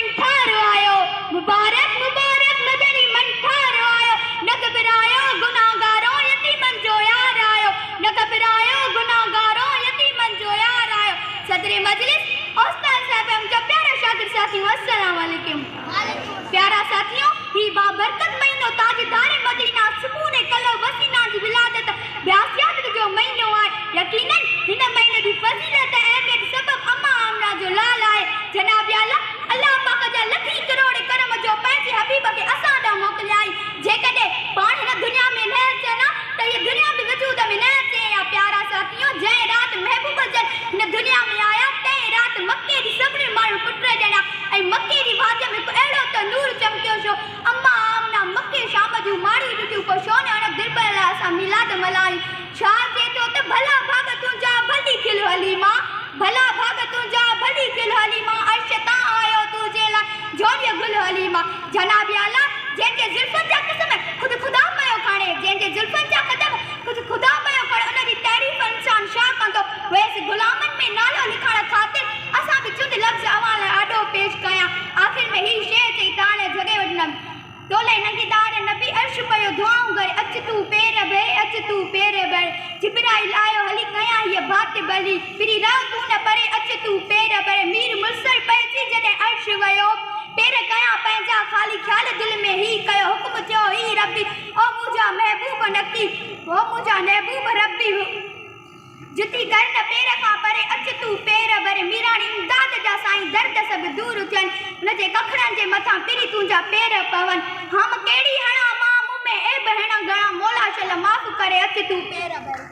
मन ठारो आयो, मुबारक मुबारक मदनी मन ठारो आयो, न घबरायो गुनाहगारों यतीमन जो यार आयो, न घबरायो गुनाहगारों यतीमन जो यार आयो। सदर मजलिस उस्ताद साहब मुझा प्यारा शागिर्द साथियों, अस्सलाम वालेकुम। प्यारा साथियों, ही बाबरकत महीनो ताजदार मदीना सुकून कलो वसीना जी विलादत ब्यासियात जो महीनो है। यकीनन हिन महीने की फजीलत अहमियत सबब अम्मा आमना जो लाल है। जनाब आला अल्लाह पाक जा लखी करोड़ करम जो पंहिंजे हबीब के असां ॾांहुं मोकिलियाई। जेकॾहिं पाण हिन दुनिया में न अचे न त इहा दुनिया बि वजूद में न अचे। या प्यारा साथियों, जंहिं राति महबूब जन हिन दुनिया में आया तंहिं राति मके जी सभिनी माण्हू पुट ॼणा ऐं मके जी वाद में हिकु अहिड़ो त नूर चमकियो छो अम्मा आमना मके शाम जूं माड़ियूं ॾिठियूं को शो ने हुन दिलबर लाइ असां मिलाद मल्हाई। छा चए थो त भला भाग तुंहिंजा भली खिल हलीमा, भला भाग तुंहिंजा भली खिल हलीमा, अर्श तां आयो तुंहिंजे लाइ जोड़ियो गुल हलीमा। जनाब आला जंहिंजे ज़ुल्फ़नि जा क़दम ख़ुदि ख़ुदा पियो खणे, जंहिंजे ज़ुल्फ़नि जा क़दम ख़ुदि ख़ुदा पियो खणे, उनजी तारीफ़ इंसान छा कंदो। वैसे गुलामनि में नालो लिखण ख़ातिर असां बि चुंद लफ़्ज़ अवां लाइ आॾो पेश कयां। आख़िर में ही शेर चई त हाणे जॻहि वठंदमि। तोले नगीदार नबी अर्श पयो दुआऊं करे, अच तूं पेर भरे, अच तूं पेर भरे। जिब्राइल आयो हली कयां हीअ बात भली, फिरी राह तूं न परे, अच तूं पेर भरे। मीर मुर्सल पइजी जॾहिं अर्श वियो, पेर कयां पंहिंजा ख़ाली ख़्याल दिल में ही कयो, हुक्म चयो ही रबी ओ मुंहिंजा महबूब नकी, ओ मुंहिंजा महबूब रबी जुती कर न पेर खां परे, अच तूं पेर भरे। मीराणी इमदाद जा साईं दर्द सभु दूर थियनि, हुनजे कखड़नि जे मथां पिरी तुंहिंजा पेर पवनि। हम कहिड़ी हणा मां मुंहुं में ए बहण घणा, मौला शल माफ़ करे, अच तूं पेर भरे।